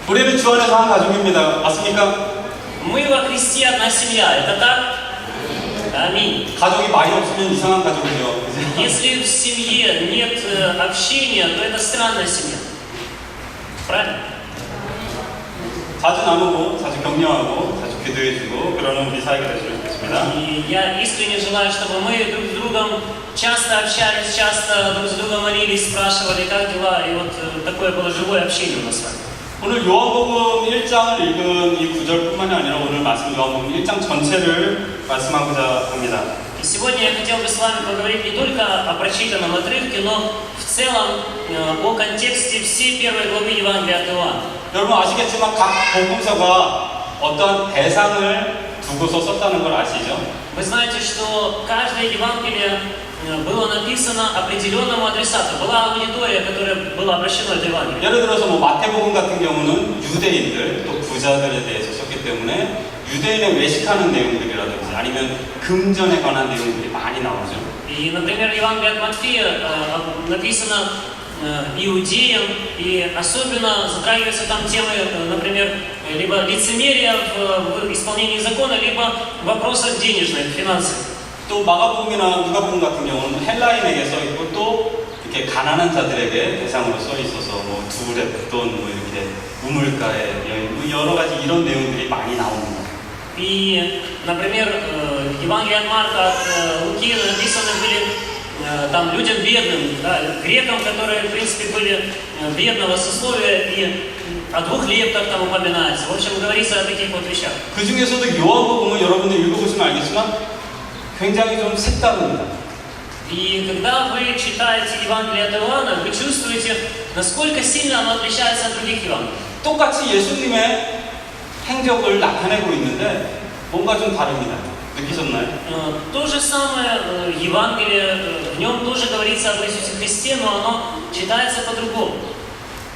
우리는 주 안에서 한 가족입니다. 맞습니까? Мы во Христе одна семья. Это так? Аминь. 가족이 말이 없으면 이상한 가족이죠. Если в семье нет общения, то это странная семья. Правильно? 자주 나누고, 자주 격려하고, 자주 기도해주고 그러는 우리 사이가 됐으면 좋겠습니다. И я искренне желаю, чтобы мы друг с другом часто общались, часто друг с другом молились, спрашивали, как дела. И вот такое было живое общение у нас с вами. 오늘 요한복음 1장을 읽은 이 구절뿐만이 아니라 오늘 말씀 요한복음 1장 전체를 말씀하고자 합니다. И сегодня я хотел бы с вами поговорить не только о прочитанном отрывке, но в целом о контексте всей первой главы Евангелия от Иоанна. 여러분 아시겠지만 각 복음서가 어떠한 대상을 두고서 썼다는 걸 아시죠? Вы знаете, что каждое Евангелие было написано определенному адресату. Была аудитория, которая была обращена это Евангелие. 예를 들어서 마태복음 같은 경우는 유대인들 또 부자들에 대해서 썼기 때문에 유대인을 외식하는 내용들이라든지 아니면 금전에 관한 내용들이 많이 나오죠. И, например, Евангелие от Матфея написано иудеям, и особенно затрагиваются там темы, например, либо лицемерия в исполнении закона, либо вопросов денежных, финансовых. 또 마가복음이나 누가복음 같은 경우는 헬라인에게 써 있고 또 이렇게 가난한 자들에게 대상으로 써 있어서 뭐 두렙 돈 뭐 이렇게 우물가의 여인 뭐 여러 가지 이런 내용들이 많이 나옵니다. И, например, Евангелие от Марка, от Луки написаны были там людям бедным, да, грекам, которые, в принципе, были бедного сословия, и о двух лептах там упоминается. В общем, говорится о таких вот вещах. 그 중에서도 요한복음은 여러분들 읽어보시면 알겠지만 굉장히 좀 색다릅니다. И когда вы читаете Евангелие от Иоанна, вы чувствуете, насколько сильно оно отличается от других Евангелий. 똑같이 예수님의 행적을 나타내고 있는데 뭔가 좀 다릅니다. 느끼셨나요? То же самое Евангелие, в нем тоже говорится об Иисусе Христе, но оно читается по-другому.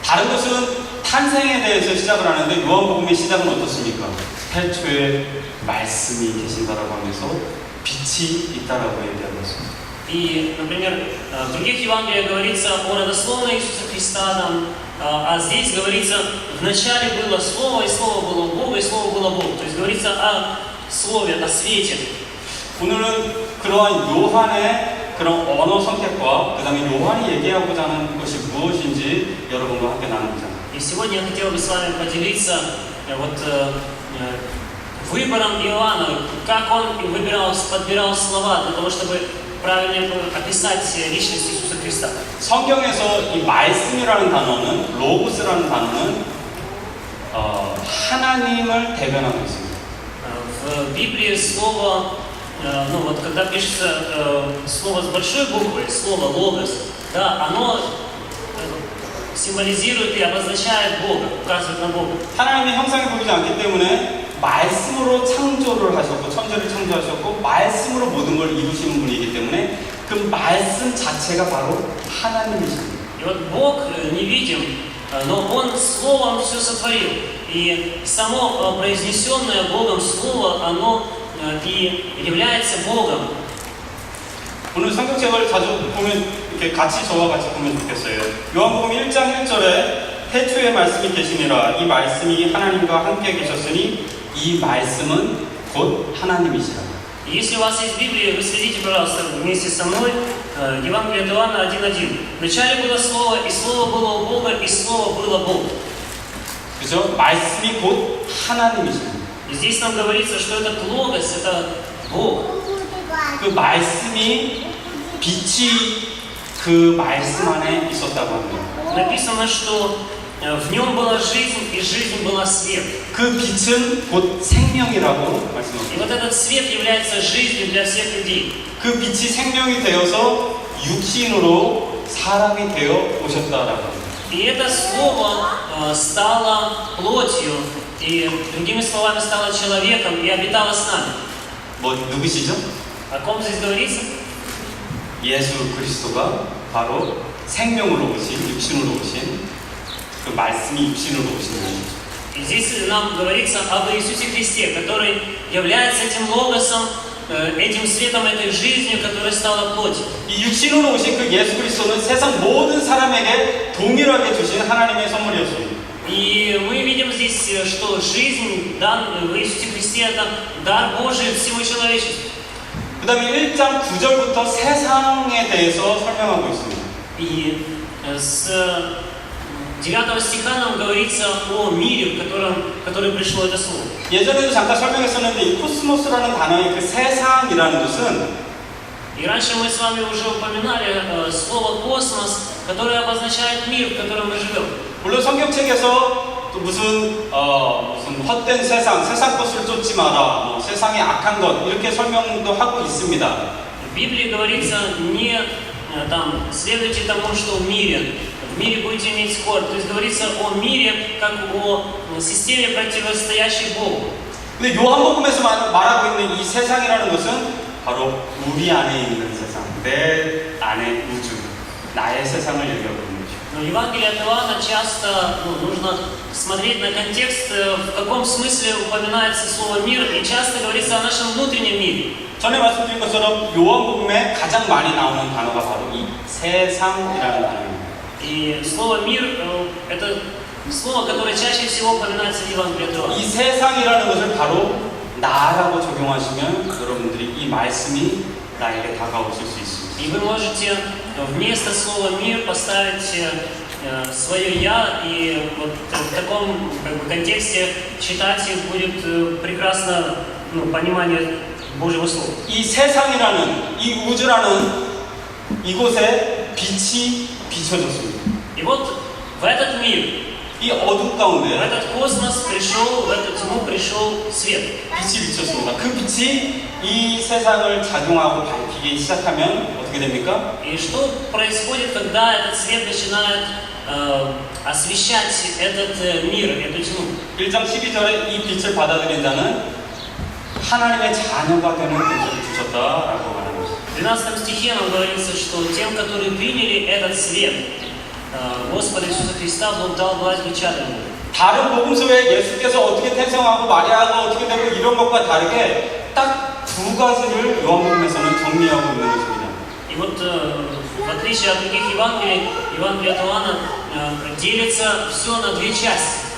다른 것은 탄생에 대해서 시작을 하는데 요한복음의 시작은 어떻습니까? 태초에 말씀이 계신다라고 하면서 빛이 있다라고 얘기하고 있습니다. И, например, в других Евангелиях говорится о родословной Иисуса Христа, там, а здесь говорится, в начале было Слово, и Слово было у Бога, и Слово было Бог. То есть говорится о Слове, о свете. 오늘은 그러한 요한의 그런 언어 선택과 그 다음에 요한이 얘기하고자 하는 것이 무엇인지 여러분과 함께 나누자. И сегодня я хотел бы с вами поделиться вот выбором Иоанна, как он подбирал слова для того, чтобы правильно описать личность Иисуса Христа. 성경에서 이 말씀이라는 단어는 로고스라는 단어는 하나님을 대변하고 있습니다. В Библии слово, ну вот когда пишется слово с большой буквы, слово логос, да, оно символизирует и обозначает Бога, указывает на Бога. 하나님의 형상이 보이지 않기 때문에 말씀으로 창조를 하셨고 천지를 창조하셨고 말씀으로 모든 걸 이루시는 분이기 때문에 그 말씀 자체가 바로 하나님이십니다. И вот Бог невидим, но Он Словом все сотворил. И само произнесенное Богом Слово, оно и является Богом. 오늘 성경책을 자주 보면 이렇게 같이 저와 같이 보면 좋겠어요. 요한복음 1장 1절에 태초에 말씀이 계시니라 이 말씀이 하나님과 함께 계셨으니 이 말씀은 곧 하나님이시라. Если у вас есть Библия, вы следите, пожалуйста, вместе со мной. Евангелие от Иоанна 1:1. Вначале было Слово, и Слово было у Бога, и Слово было Бог. 그죠? 말씀이 곧 하나님이십니다. И здесь нам говорится, что этот Логос, это Бог. 그 말씀이 빛이 그 말씀 안에 있었다고 합니다. Написано, что в нем была жизнь, и жизнь была свет. 그 빛은 곧 생명이라고 И 말씀합니다. вот этот свет является жизнью для всех людей. 그 빛이 생명이 되어서 육신으로 사람이 되어 오셨다라고 합니다. И это слово стало плотью, и другими словами стало человеком и обитало с нами. 뭐 누구시죠? О ком здесь говорится? 예수 그리스도가 바로 생명으로 오신, 육신으로 오신 그 말씀이 육신으로 오신 분이죠. И здесь нам говорится об Иисусе Христе, который является этим логосом, этим светом, этой жизнью, которая стала плотью. 이 육신으로 오신 그 예수 그리스도는 세상 모든 사람에게 동일하게 주신 하나님의 선물이었습니다. И мы видим здесь, что жизнь дан в Иисусе Христе это дар Божий всему человечеству. 그 다음에 1장 9절부터 세상에 대해서 설명하고 있습니다. И с 9 стиха нам говорится о мире, который пришло это слово. 예전에도 잠깐 설명했었는데 이 코스모스라는 단어의 그 세상이라는 것은 И раньше мы с вами уже упоминали слово «космос», которое обозначает мир, в котором мы живем. 물론 성경책에서 또 무슨 헛된 세상 것을 쫓지 마라, 뭐 세상에 악한 것 이렇게 설명도 하고 있습니다. В Библии говорится не там следуйте тому, что в мире будете иметь скорбь. То есть говорится о мире как о системе, противостоящей Богу. 근데 요한복음에서 말하고 있는 이 세상이라는 것은 바로 우리 안에 있는 세상, 내 안의 우주, 나의 세상을 얘기하고 있는 거죠. Но в Евангелии от Иоанна часто нужно смотреть на контекст, в каком смысле упоминается слово «мир», и часто говорится о нашем внутреннем мире. 전에 말씀드린 것처럼 요한복음에 가장 많이 나오는 단어가 바로 이 세상이라는 단어입니다. И слово «мир» — это слово, которое чаще всего упоминается в Евангелии от Иоанна. 이 세상이라는 것을 바로 나라고 적용하시면 여러분들이 이 말씀이 나에게 다가오실 수 있습니다. И вы можете вместо слова «мир» поставить свое «я», и вот в таком контексте читать их будет прекрасно понимание Божьего Слова. 이 세상이라는, 이 우주라는 이곳에 빛이 비춰졌습니다. И вот в этот мир, 이 어둠 в 가운데 этот космос пришел, в эту тьму пришел свет. 빛이 비쳤습니다. 그 빛이 이 세상을 작용하고 밝히기 시작하면 어떻게 됩니까? И что происходит, когда этот свет начинает освещать этот мир, эту тьму? 1장 12절에 이 빛을 받아들인 자는 하나님의 자녀가 되는 빛을 주셨다라고 말합니다. В 12 стихе нам говорится, что тем, которые приняли этот свет, Господа Иисуса Христа, Бог дал власть быть чадами. 다른 복음서에 예수께서 어떻게 태생하고 마리아가 어떻게 되고 이런 것과 다르게 딱 두 가지를 요한복음에서는 정리하고 있는 것입니다. И вот в отличие от других Евангелий, Евангелие от Иоанна делится все на две части.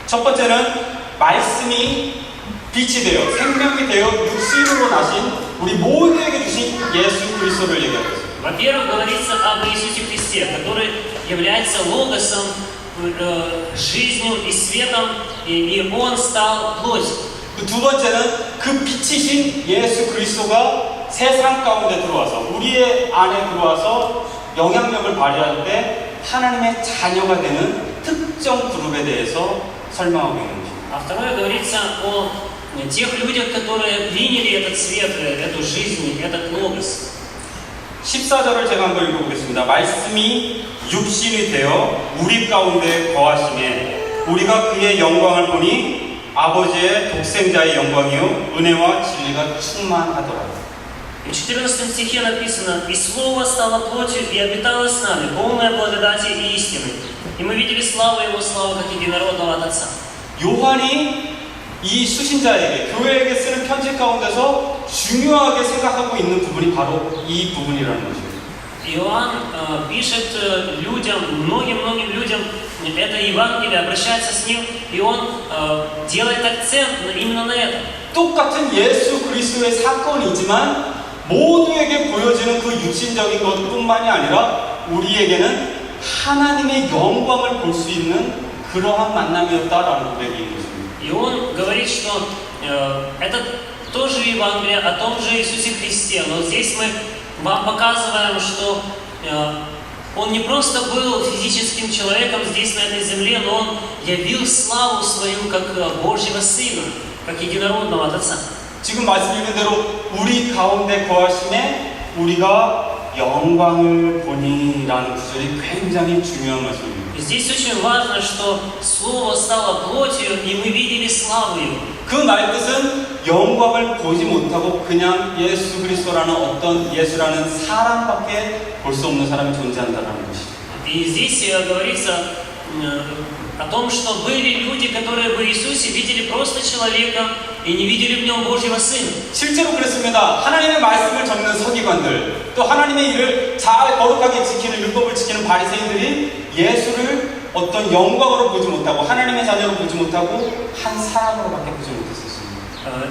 첫 번째는 말씀이 빛이 되어 생명이 되어 육신으로 나신 우리 모두에게 주신 예수 그리스도를 얘기하고 있습니다. Во-первых, говорится об Иисусе Христе, который является логосом, жизнью и светом, и Он стал плотью. 두 번째는 그 빛이신 예수 그리스도가 세상 가운데 들어와서 우리의 안에 들어와서 영향력을 발휘할 때 하나님의 자녀가 되는 특정 그룹에 대해서 설명하고 있는 것입니다. А второе говорится о тех людях, которые приняли этот свет, эту жизнь, этот логос. 14절을 제가 한번 읽어보겠습니다. 말씀이 육신이 되어 우리 가운데 거하심에 우리가 그의 영광을 보니 아버지의 독생자의 영광이요 은혜와 진리가 충만하더라. В 14 стихе написано: «И Слово стало плотью и обитало с нами, полное благодати и истины. И мы видели славу Его, славу как единородного от Отца». 요한이 이 수신자에게 교회에게 쓰는 편지 가운데서 중요하게 생각하고 있는 부분이 바로 이 부분이라는 것입니다. Иоанн пишет людям, многим людям это Евангелие, обращается с ним, и он делает акцент именно на этом. 똑같은 예수 그리스도의 사건이지만 모두에게 보여지는 그 육신적인 것뿐만이 아니라 우리에게는 하나님의 영광을 볼 수 있는 그러한 만남이었다라는 고백이 있는 것입니다. И он говорит, что это тоже Евангелие о том же Иисусе Христе, но здесь мы вам показываем, что Он не просто был физическим человеком здесь, на этой земле, но Он явил славу свою как Божьего Сына, как единородного от Отца. 지금 말씀드린 대로 우리 가운데 거하심에 우리가 영광을 보니라는 구절이 굉장히 중요한 말씀입니다. Здесь очень важно, что Слово стало плотью, и мы видели славу Его. 그 말 뜻은 영광을 보지 못하고 그냥 예수 그리스도라는 어떤 예수라는 사람밖에 볼 수 없는 사람이 존재한다는 것이죠. И здесь говорится о том, что были люди, которые в Иисусе видели просто человека и не видели в нем Божьего Сына. 실제로 그랬습니다. 하나님의 말씀을 적는 서기관들, 또 하나님의 일을 잘 거룩하게 지키는 율법을 지키는 바리새인들이 예수를 어떤 영광으로 보지 못하고 하나님의 자녀로 보지 못하고 한 사람으로밖에 보지 못했었습니다.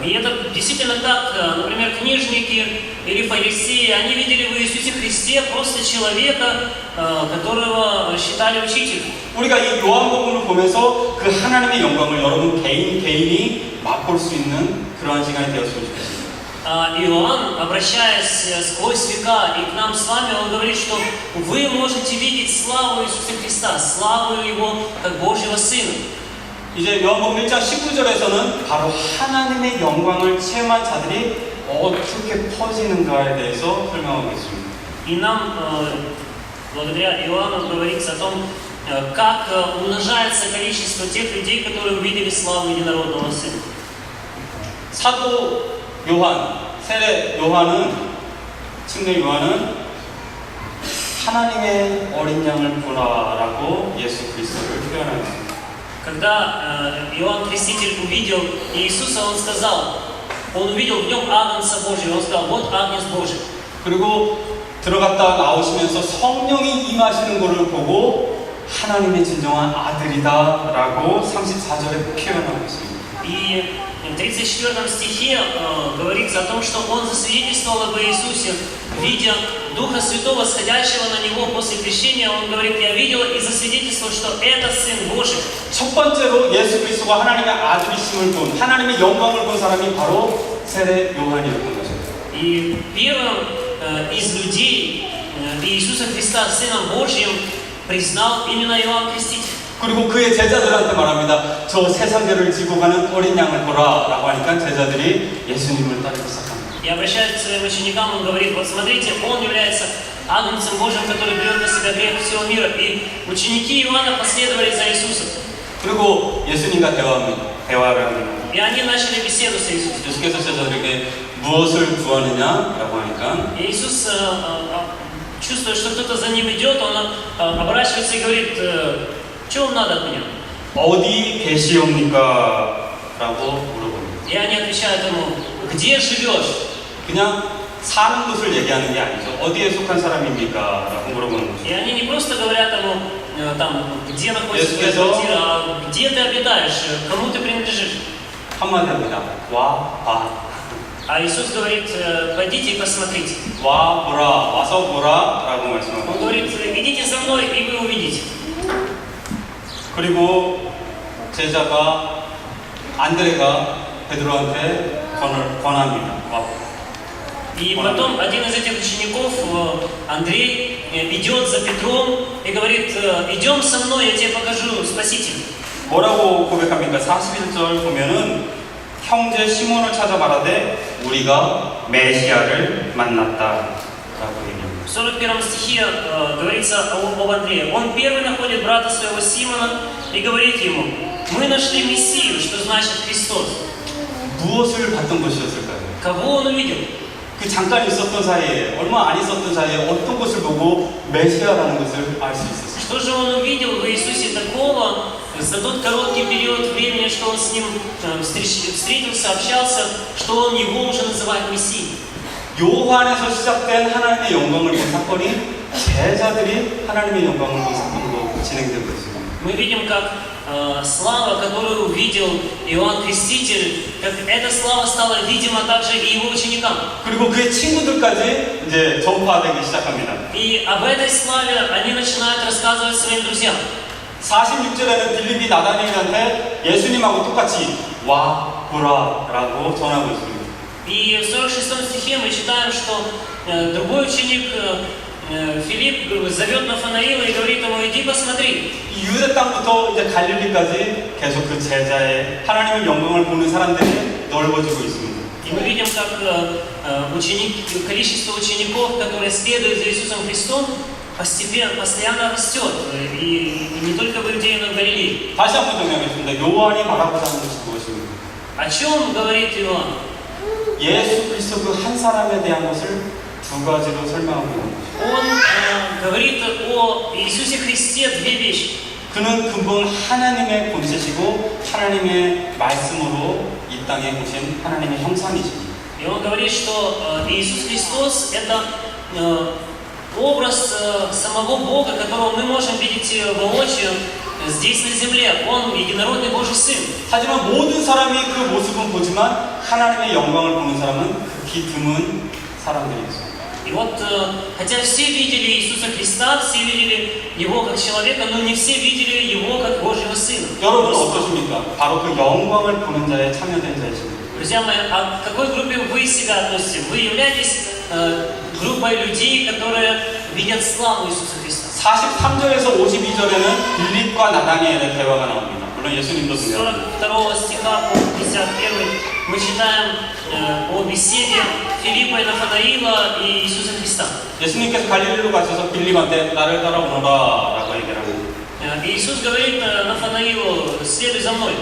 И это действительно так. Например, книжники или фарисеи, они видели в Иисусе Христе просто человека, которого считали учителем. 우리가 이 요한복음을 보면서 그 하나님의 영광을 여러분 개인이 맛볼 수 있는 그러한 시간이 되었으면 좋겠습니다. Иоанн, обращаясь сквозь века и к нам с вами, он говорит, что вы можете видеть славу Иисуса Христа, славу Его как Божьего Сына. 이제 요한복음 1장 19절에서는 바로 하나님의 영광을 체험한 자들이 어떻게 퍼지는가에 대해서 설명하고 있습니다. И нам, благодаря Иоанну, говорится о том, как умножается количество тех людей, которые увидели славу единородного Сына. 사도 요한, 세례 요한은, 침례 요한은 하나님의 어린 양을 보라라고 예수 그리스도를 표현하였습니다. Когда Иоанн Креститель увидел Иисуса, он увидел в нем Агнца Божьего, он сказал, вот Агнец Божий. 그리고 들어갔다 나오시면서 성령이 임하시는 것을 보고 하나님의 진정한 아들이다라고 34절에 표현하고 있습니다. И в 34 стихе говорится о том, что он засвидетельствовал об Иисусе, видя Духа Святого, сходящего на него после крещения. Он говорит, я видел и засвидетельствовал, что это Сын Божий. 첫 번째로 예수 그리스도가 하나님의 아들이심을 본, 하나님의 영광을 본 사람이 바로 세례 요한이었던 것입니다. И первым из людей Иисуса Христа Сыном Божьим признал именно Иоанн Креститель. 그리고 그의 제자들한테 말합니다. 저 세상계를 지고 가는 어린 양을 보라 라고 하니까 제자들이 예수님을 따르기 시작합니다. И обращаясь к своим ученикам, он говорит, вот смотрите, он является Агнцем Божьим, который берет на себя грех всего мира. И ученики Иоанна последовали за Иисусом. 그리고 예수님과 대화를 합니다. И они начали беседу с Иисусом. 예수께서 제자들에게 무엇을 구하느냐라고 하니까 И Иисус, чувствуя, что кто-то за ним идет, он оборачивается и говорит, что вам надо от меня? 어디 계시옵니까? 라고 물어봅니다. И они отвечают ему, где живешь? 그냥 사는 곳을 얘기하는 게 아니죠. 어디에 속한 사람입니까? 라고 물어보는 거죠. И они не просто говорят ему, там, где находится твоя квартира, а где ты обитаешь, кому ты принадлежишь. 한마디 합니다. 와, 봐. А Иисус говорит, пойдите и посмотрите. 와, 보라, 와서 보라 라고 말씀합니다. Он говорит, идите за мной, и вы увидите. 그리고 제자가 안드레가 베드로한테 권합니다. 와. И потом один из этих учеников, Андрей, идет за Петром и говорит, идем со мной, я тебе покажу Спасителя. 뭐라고 고백합니까? 41절 보면은 형제 시몬을 찾아 말하되 우리가 메시아를 만났다 라고 얘기합니다. В 41 стихе говорится об Андрее. Он первый находит брата своего Симона и говорит ему, мы нашли Мессию, что значит Христос. 무엇을 봤던 것이었을까요? Кого он увидел? 그 잠깐 있었던 사이에, 얼마 안 있었던 사이에 어떤 것을 보고 메시아라는 것을 알 수 있었어요? Что же он увидел в Иисусе такого за тот короткий период времени, что он с ним встретился, общался, что он его уже называет Мессией? 요한에서 시작된 하나님의 영광을 본 사건이 제자들이 하나님의 영광을 본 사건으로 진행되고 있습니다. Мы видим, как слава, которую увидел Иоанн Креститель, как эта слава стала видима также и его ученикам. 그리고 그의 친구들까지 이제 전파되기 시작합니다. И об этой славе они начинают рассказывать своим друзьям. 46절에는 빌립이 나다니엘한테 예수님하고 똑같이 와 보라 라고 전하고 있습니다. И в 46 стихе мы читаем, что другой ученик Филипп зовет Нафанаила и говорит ему, иди посмотри. 이 유대 땅부터 이제 갈릴리까지 계속 그 제자의 하나님의 영광을 보는 사람들이 넓어지고 있습니다. И мы видим, как количество учеников, которые следуют за Иисусом Христом, постепенно, постоянно растет. И не только в Иудее, но и в Галилее. 다시 한번 정리하겠습니다. 요한이 말하고자 하는 것이 무엇입니까? О чем говорит Иоанн? 예수 그리스도 그 한 사람에 대한 것을 두 가지로 설명하고 있는 것입니다. Он говорит о Иисусе Христе две вещи. 그는 근본 하나님의 본체시고 하나님의 말씀으로 이 땅에 오신 하나님의 형상이십니다. И он говорит, что Иисус Христос это образ самого Бога, которого мы можем видеть воочию, здесь на земле. Он единородный Божий Сын. 하지만 모든 사람이 그 모습은 보지만 하나님의 영광을 보는 사람은 극히 드문 사람들이었습니다. И вот, хотя все видели Иисуса Христа, все видели Его как человека, но не все видели Его как Божьего Сына. 여러분 어떠십니까? 바로 그 영광을 보는 자에 참여된 자이십니다. Друзья мои, а к какой группе вы себя относите? Вы являетесь группой людей, которые видят славу Иисуса Христа. 43절에서 52절에는 빌립과 나다니엘의 대화가 나옵니다. 물론 예수님도 С 중요합니다. 42 стиха по 51 мы читаем о беседе Филиппа и Нафанаила и Иисуса Христа. 예수님께서 갈릴리로 가셔서 빌립한테 나를 따라오너라 라고 얘기를 합니다. И Иисус говорит Нафанаилу: следуй за мной.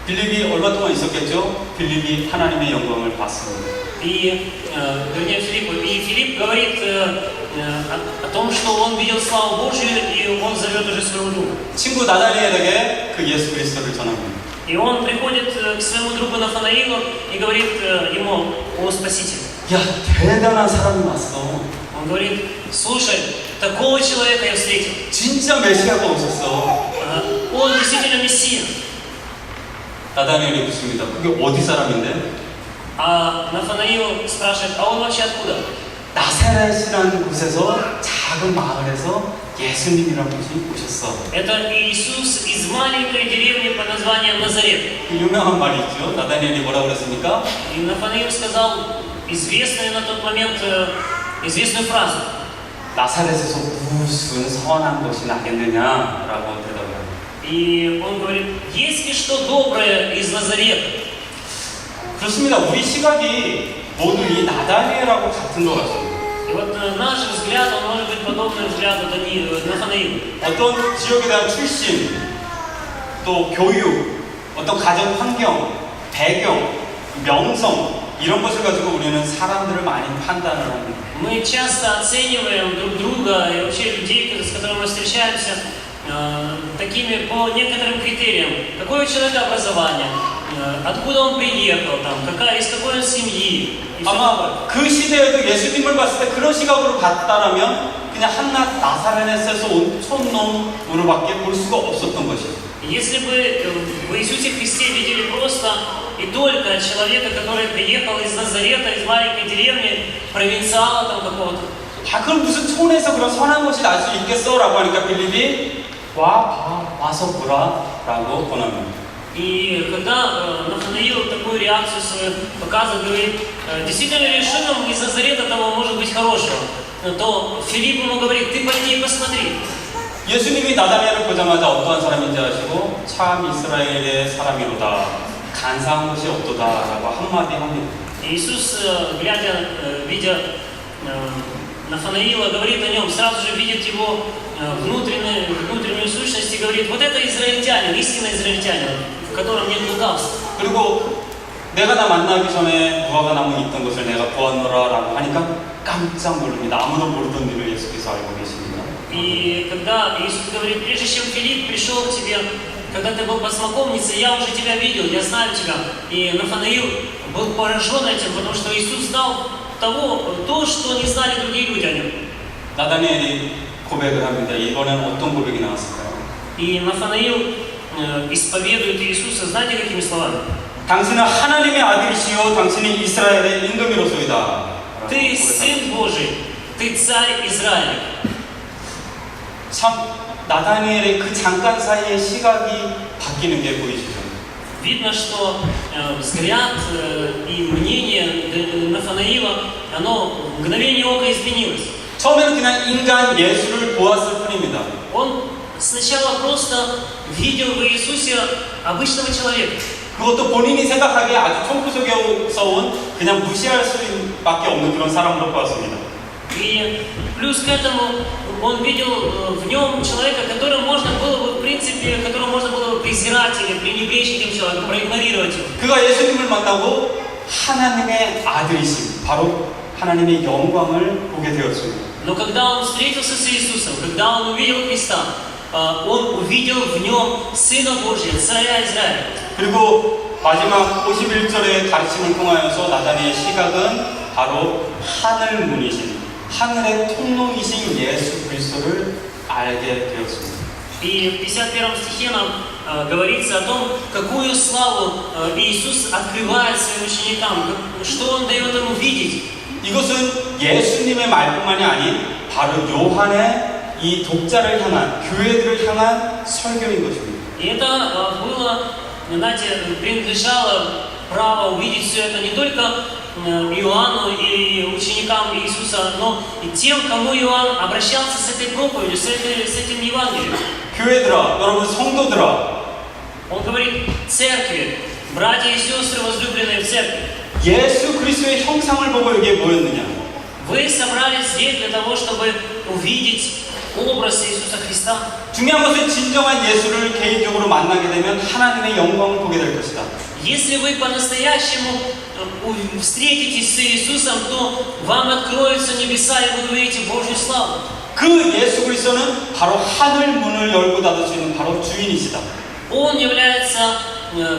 빌립이 얼마 동안 있었겠죠? 빌립이 하나님의 영광을 봤습니다. Вернее, Филипп говорит о том, что он видел славу Божию, и он зовет уже своего друга. 친구 나다니엘에게 그 예수 그리스도를 전합니다. И он приходит к своему другу Нафанаилу и говорит ему о Спасителе. 야, 대단한 사람이 왔어. Он говорит: слушай, такого человека я встретил. 진짜 메시아가 오셨어. Он действительно Мессия. 나다니엘이 묻습니다. 그게 어디 사람인데? А Нафанаил спрашивает: а он вообще откуда? 나사렛이라는 곳에서 작은 마을에서 예수님이라는 분이 오셨어. Это Иисус из маленькой деревни по названию Назарет. 그 유명한 말이 있죠. 나다니엘이 뭐라고 그랬습니까? И Нафанаил сказал известную на тот момент известную фразу: 나사렛에서 무슨 선한 것이 나겠느냐라고 대답을 합니다. и он говорит: есть ли что доброе из Назарета? 그렇습니다. 우리 시각이 모두 이 나다니엘하고 같은 것 같습니다. И вот наш взгляд, он может быть подобным взгляду Нафанаила. 어떤 지역에 대한 출신, 또 교육, 어떤 가정 환경, 배경, 명성 이런 것을 가지고 우리는 사람들을 많이 판단을 합니다. Мы часто оцениваем друг друга и вообще людей, с которыми мы встречаемся, такими по некоторым критериям. Какое у человека образование, откуда он приехал, из какой он семьи. И всё такое. 아마 그 시대에도 예수님을 봤을 때 그런 시각으로 봤다라면 그냥 한낱 나사렛에서 온 촌놈으로밖에 볼 수가 없었던 것이죠. Если бы в Иисусе Христе видели просто и только человека, который приехал из Назарета, из маленькой деревни, провинциала там какого-то, 아, 그럼 무슨 촌에서 그런 선한 것이 날 수 있겠어? 라고 하니까 빌립이 와서 보라 라고 권합니다. и когда Нафанаил такую реакцию свою показывает, говорит: действительно ли Шимон из Назарета того может быть хорошего, то Филипп ему говорит: ты пойди и посмотри. 예수님이 나다니엘을 보자마자 어떠한 사람인지 아시고 참 이스라엘의 사람이로다 간사한 것이 없도다 라고 한마디 합니다. Иисус, видя Нафанаила, говорит о нем, сразу же видит его внутреннюю сущность и говорит: вот это израильтянин, истинный израильтянин, в котором нет лукавства. 그리고 내가 나 만나기 전에 무화과 나무에 있던 것을 내가 보았노라 라고 하니까 깜짝 놀랍니다. 아무도 모르던 일을 예수께서 알고 계십니다. И когда Иисус говорит: прежде чем Филипп пришел к тебе, когда ты был под смоковницей, я уже тебя видел, я знаю тебя. И Нафанаил был поражен этим, потому что Иисус знал то, что не знали другие люди о нем. 나다니엘이 고백을 합니다. 이번엔 어떤 고백이 나왔을까요? И Нафанаил исповедует Иисуса, знаете, какими словами? 당신은 하나님의 아들이시요 당신이 이스라엘의 임금이로소이다. Ты Сын Божий, ты Царь Израиля. 참 나다니엘의 그 잠깐 사이의 시각이 바뀌는 게 보이시죠? Видно, что взгляд и мнение Нафанаила, оно в мгновение ока изменилось. 처음에는 그냥 인간 예수를 보았을 뿐입니다. Он сначала просто видел в Иисусе обычного человека. 그것도 본인이 생각하기에 아주 촌구석에서 온 그냥 무시할 수밖에 없는 그런 사람으로 보았습니다. И плюс к этому он видел в нем человека, которого можно было бы, в принципе, которого можно было бы презирать или пренебречь этим человеком, проигнорировать его. 그가 예수님을 만나고 하나님의 아들이심, 바로 하나님의 영광을 보게 되었습니다. Но когда он встретился с Иисусом, когда он увидел Христа, он увидел в нем Сына Божия, Царя Израиля. 그리고 마지막 51절의 가르침을 통하여서 나다니의 시각은 바로 하늘 문이신, 하늘의 통로이신 예수 그리스도를 알게 되었습니다. И в 51 стихе нам говорится о том, какую славу Иисус открывает своим ученикам, что Он дает им увидеть. 이것은 예수님의 말뿐만이 아닌 바로 요한의 이 독자를 향한 교회들을 향한 설교인 것입니다. И это было, знаете, принадлежало право увидеть все это не только Иоанну и ученикам Иисуса, но и тем, кому Иоанн обращался с этой проповедью, с этим Евангелием. 교회들아, 여러분 성도들아, Он говорит церкви, братья и сестры, возлюбленные в церкви. 예수 그리스도의 형상을 보고 여기에 모였느냐? Вы собрались здесь для того, чтобы увидеть образ Иисуса Христа. 중요한 것은 진정한 예수를 개인적으로 만나게 되면 하나님의 영광을 보게 될 것이다. Если вы по-настоящему встретитесь с Иисусом, то вам откроются небеса, и вы увидите Божью славу. 그 예수 그리스도는 바로 하늘 문을 열고 닫을 수 있는 바로 주인이시다. Он является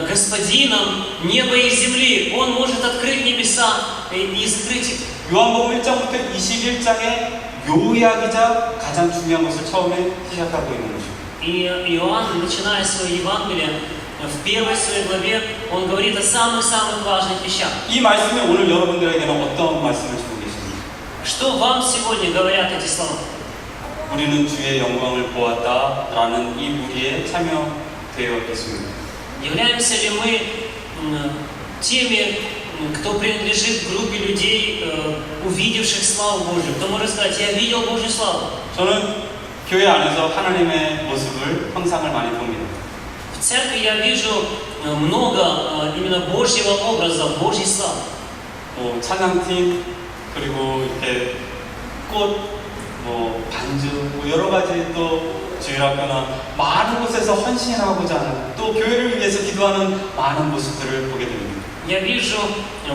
господином неба и земли. Он может открыть небеса и закрыть их. 요한복음 1장부터 21장의 요약이자 가장 중요한 것을 처음에 시작하고 있는 것입니다. И Иоанн, начиная свое Евангелие, в первой своей главе, он говорит о самых-самых важных вещах. 이 말씀이 오늘 여러분들에게는 어떤 말씀을 주고 계십니까? Что вам сегодня говорят эти слова? 우리는 주의 영광을 보았다라는 이 무리에 참여되어 있습니다. Являемся ли мы теми, кто принадлежит к группе людей, увидевших славу Божию? Кто может сказать, я видел Божью славу? 저는 교회 안에서 하나님의 모습을 형상을 많이 봅니다. В церкви я вижу много именно Божьего образа, Божьей славы. 찬양팀 그리고 이렇게 꽃, 반주, 여러 가지 또 주일학교나 많은 곳에서 헌신하고자 하는 또 교회를 위해서 기도하는 많은 모습들을 보게 됩니다. Я вижу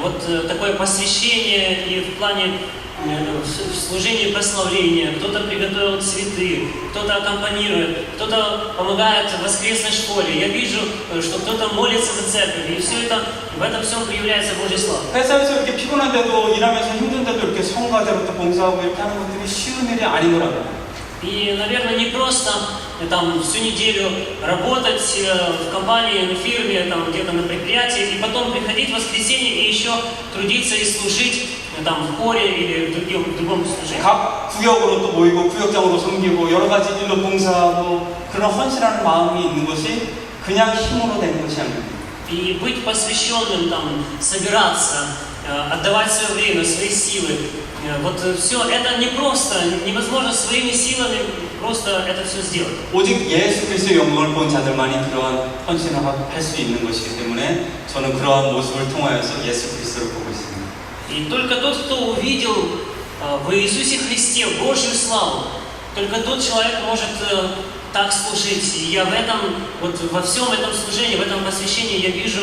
вот такое посвящение и в плане в служении прославления. Кто-то приготовил цветы, кто-то аккомпанирует, кто-то помогает в воскресной школе. Я вижу, что кто-то молится за церковь. И все это, в этом всем проявляется Божья слава. 회사에서 이렇게 피곤한데도 일하면서 힘든데도 이렇게 성가대로 봉사하고 이렇게 하는 것들이 쉬운 일이 아니더라고요. И, наверное, не просто там всю неделю работать в компании, на фирме, там где-то на предприятии, и потом приходить в воскресенье и еще трудиться и служить там в хоре или в другом служении. 각 구역으로 또 모이고 구역장으로 섬기고 여러 가지 일로 봉사하고 그런 헌신하는 마음이 있는 것이 그냥 힘으로 되는 것이 아닙니다. И быть посвященным, там, собираться, отдавать свое время, свои силы. Вот все это не просто, невозможно своими силами просто это все сделать. 오직 예수 그리스도의 영광을 본 자들만이 그러한 헌신을 할 수 있는 것이기 때문에 저는 그러한 모습을 통하여서 예수 그리스도를 보고 있습니다. И только тот, кто увидел в Иисусе Христе Божью славу, только тот человек может так служить. И я в этом, вот во всем этом служении, в этом посвящении я вижу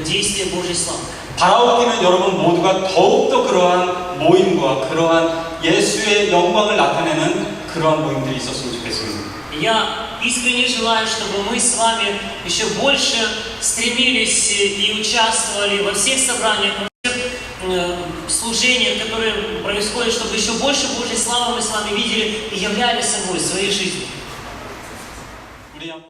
действие Божьей славы. 바라오기는 여러분 모두가 더욱더 그러한 모임과 그러한 예수의 영광을 나타내는 그러한 모임들이 있었으면 좋겠습니다. Я искренне желаю, чтобы мы с вами еще больше стремились и участвовали во всех собраниях, во всех служениях, которые происходят, чтобы еще больше Божьей славы мы с вами видели и являли собой в своей жизни.